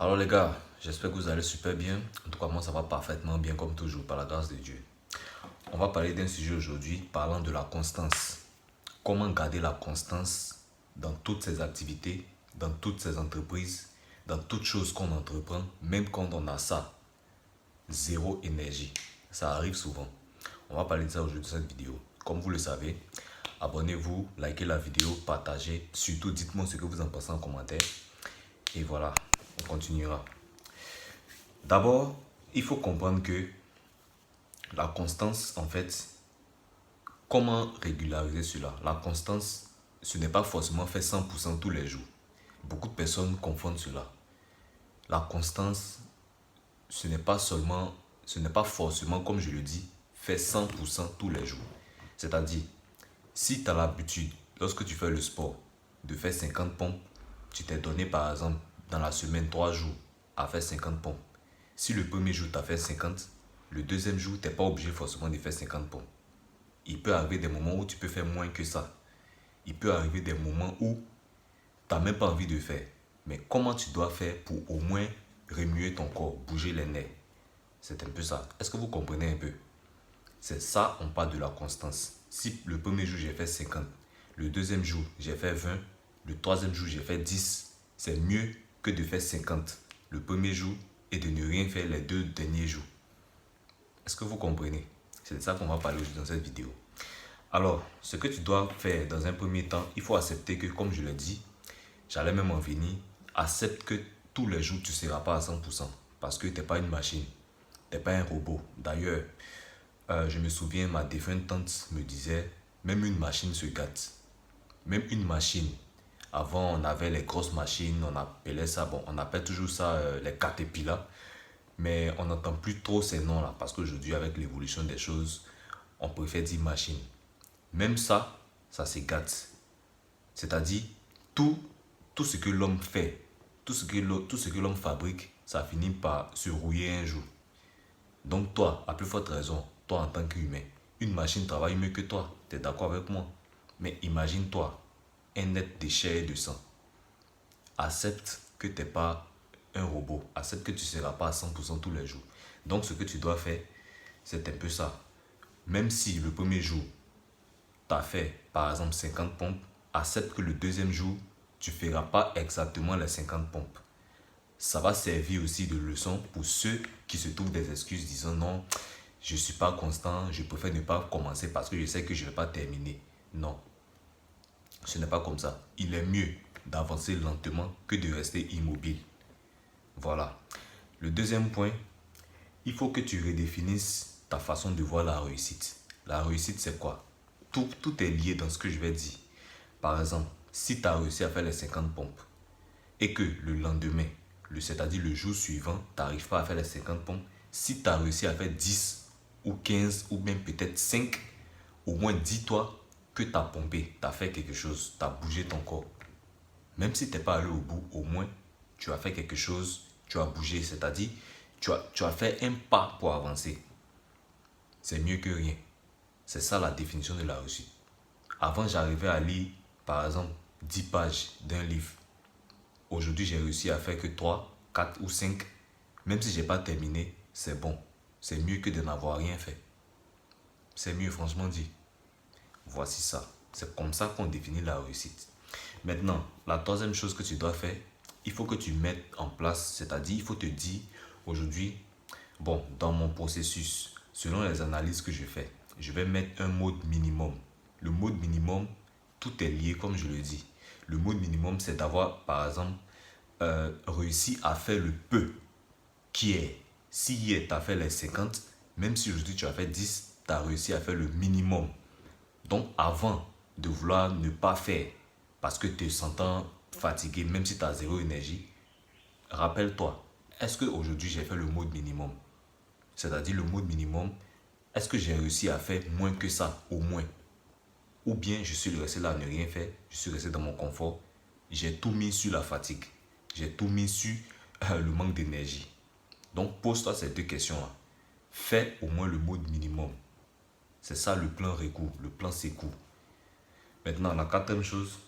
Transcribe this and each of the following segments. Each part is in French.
Alors les gars, j'espère que vous allez super bien. En tout cas, moi ça va parfaitement bien comme toujours par la grâce de Dieu. On va parler d'un sujet aujourd'hui parlant de la constance. Comment garder la constance dans toutes ses activités, dans toutes ses entreprises, dans toutes choses qu'on entreprend, même quand on a ça, zéro énergie. Ça arrive souvent. On va parler de ça aujourd'hui dans cette vidéo. Comme vous le savez, abonnez-vous, likez la vidéo, partagez. Surtout, dites-moi ce que vous en pensez en commentaire. Et voilà, on continuera. D'abord, il faut comprendre que la constance, en fait, comment régulariser cela? La constance, ce n'est pas forcément fait 100% tous les jours. Beaucoup de personnes confondent cela. La constance, ce n'est pas forcément, comme je le dis, fait 100% tous les jours. C'est-à-dire, si tu as l'habitude, lorsque tu fais le sport, de faire 50 pompes, tu t'es donné par exemple dans la semaine 3 jours à faire 50 pompes. Si le premier jour tu as fait 50, le deuxième jour, tu n'es pas obligé forcément de faire 50 pompes. Il peut arriver des moments où tu peux faire moins que ça. Il peut arriver des moments où tu n'as même pas envie de faire. Mais comment tu dois faire pour au moins remuer ton corps, bouger les nerfs? C'est un peu ça. Est-ce que vous comprenez un peu? C'est ça, on parle de la constance. Si le premier jour j'ai fait 50, le deuxième jour j'ai fait 20, le troisième jour j'ai fait 10, c'est mieux que de faire 50 le premier jour et de ne rien faire les 2 derniers jours. Est-ce que vous comprenez? C'est de ça qu'on va parler aujourd'hui dans cette vidéo. Alors, ce que tu dois faire dans un premier temps, il faut accepter que, comme je l'ai dit, j'allais même en venir, accepte que tous les jours tu ne seras pas à 100% parce que tu n'es pas une machine, tu n'es pas un robot. D'ailleurs, je me souviens, ma défunte tante me disait, même une machine se gâte. Même une machine. Avant, on avait les grosses machines, on appelait ça, bon, on appelle toujours ça les caterpillars. Mais on n'entend plus trop ces noms-là parce qu'aujourd'hui, avec l'évolution des choses, on préfère dire machine. Même ça, ça se gâte. C'est-à-dire, tout, tout ce que l'homme fait, tout ce que l'homme fabrique, ça finit par se rouiller un jour. Donc toi, à plus forte raison, toi en tant qu'humain, une machine travaille mieux que toi. Tu es d'accord avec moi? Mais imagine-toi, un être de chair et de sang. Accepte que tu n'es pas un robot. Accepte que tu ne seras pas à 100% tous les jours. Donc ce que tu dois faire, c'est un peu ça. Même si le premier jour, tu as fait par exemple 50 pompes, accepte que le deuxième jour, tu ne feras pas exactement les 50 pompes. Ça va servir aussi de leçon pour ceux qui se trouvent des excuses disant non, je ne suis pas constant, je préfère ne pas commencer parce que je sais que je ne vais pas terminer. Non, ce n'est pas comme ça. Il est mieux d'avancer lentement que de rester immobile. Voilà. Le deuxième point, il faut que tu redéfinisses ta façon de voir la réussite. La réussite, c'est quoi? Tout est lié dans ce que je vais dire. Par exemple, si tu as réussi à faire les 50 pompes et que le lendemain, c'est-à-dire le jour suivant, tu n'arrives pas à faire les 50 pompes, si tu as réussi à faire 10 ou 15 ou même peut-être 5, au moins dis-toi que tu as pompé, tu as fait quelque chose, tu as bougé ton corps. Même si tu n'es pas allé au bout, au moins tu as fait quelque chose, tu as bougé, c'est-à-dire tu as fait un pas pour avancer. C'est mieux que rien. C'est ça la définition de la réussite. Avant, j'arrivais à lire, par exemple, 10 pages d'un livre. Aujourd'hui, j'ai réussi à faire que 3, 4 ou 5. Même si je n'ai pas terminé, c'est bon. C'est mieux que de n'avoir rien fait. C'est mieux, franchement dit. Voici ça. C'est comme ça qu'on définit la réussite. Maintenant, la troisième chose que tu dois faire, il faut que tu mettes en place, c'est-à-dire, il faut te dire, aujourd'hui, bon, dans mon processus, selon les analyses que je fais, je vais mettre un mode minimum. Le mode minimum, tout est lié, comme je le dis. Le mode minimum, c'est d'avoir, par exemple, réussi à faire le peu qui est. Si hier, tu as fait les 50, même si aujourd'hui tu as fait 10, tu as réussi à faire le minimum. Donc, avant de vouloir ne pas faire parce que tu te sentant fatigué, même si tu as zéro énergie, rappelle-toi, est-ce qu'aujourd'hui j'ai fait le mode minimum? C'est-à-dire le mode minimum, est-ce que j'ai réussi à faire moins que ça, au moins? Ou bien je suis resté là à ne rien faire, je suis resté dans mon confort, j'ai tout mis sur la fatigue, j'ai tout mis sur le manque d'énergie. Donc pose-toi ces deux questions-là. Fais au moins le mode minimum. C'est ça le plan Récou, le plan Sécou. Maintenant, la quatrième chose,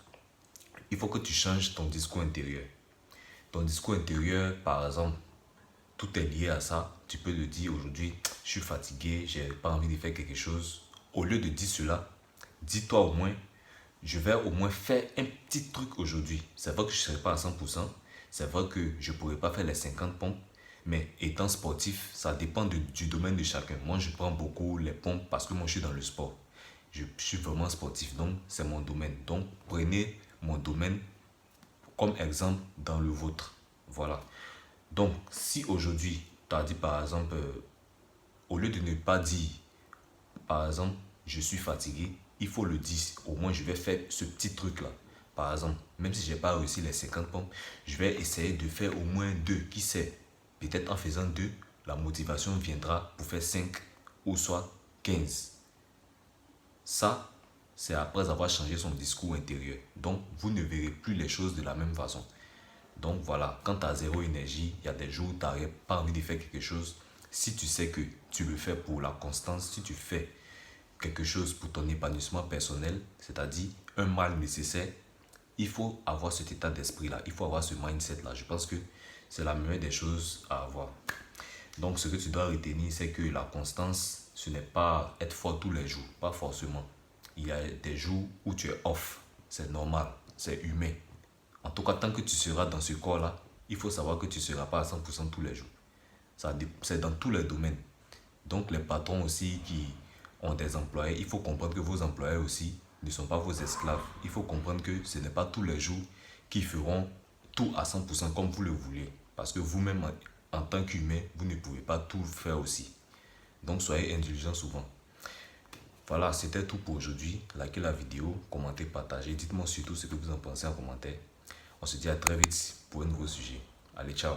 il faut que tu changes ton discours intérieur. ton discours intérieur, par exemple, tout est lié à ça. Tu peux te dire aujourd'hui, je suis fatigué, j'ai pas envie de faire quelque chose. Au lieu de dire cela, dis-toi au moins, je vais au moins faire un petit truc aujourd'hui. C'est vrai que je ne serai pas à 100%, c'est vrai que je ne pourrai pas faire les 50 pompes, mais étant sportif, ça dépend du domaine de chacun. Moi, je prends beaucoup les pompes parce que moi, je suis dans le sport. Je suis vraiment sportif, donc c'est mon domaine. Donc, prenez mon domaine comme exemple dans le vôtre. Voilà. Donc, si aujourd'hui, tu as dit par exemple, au lieu de ne pas dire, par exemple, je suis fatigué, il faut le dire. Au moins, je vais faire ce petit truc-là. Par exemple, même si je n'ai pas réussi les 50 pompes, je vais essayer de faire au moins 2. Qui sait? Peut-être en faisant 2, la motivation viendra pour faire 5 ou soit 15. Ça, c'est après avoir changé son discours intérieur. Donc, vous ne verrez plus les choses de la même façon. Donc voilà, quand tu as zéro énergie, il y a des jours où tu n'as pas envie de faire quelque chose. Si tu sais que tu le fais pour la constance, si tu fais quelque chose pour ton épanouissement personnel, c'est-à-dire un mal nécessaire, il faut avoir cet état d'esprit-là, il faut avoir ce mindset-là. Je pense que c'est la meilleure des choses à avoir. Donc ce que tu dois retenir, c'est que la constance, ce n'est pas être fort tous les jours, pas forcément. Il y a des jours où tu es off, c'est normal, c'est humain. En tout cas, tant que tu seras dans ce corps-là, il faut savoir que tu ne seras pas à 100% tous les jours. C'est dans tous les domaines. Donc les patrons aussi qui ont des employés, il faut comprendre que vos employés aussi ne sont pas vos esclaves. Il faut comprendre que ce n'est pas tous les jours qu'ils feront tout à 100% comme vous le voulez. Parce que vous-même, en tant qu'humain, vous ne pouvez pas tout faire aussi. Donc soyez indulgents souvent. Voilà, c'était tout pour aujourd'hui. Likez la vidéo, commentez, partagez. Dites-moi surtout ce que vous en pensez en commentaire. On se dit à très vite pour un nouveau sujet. Allez, ciao.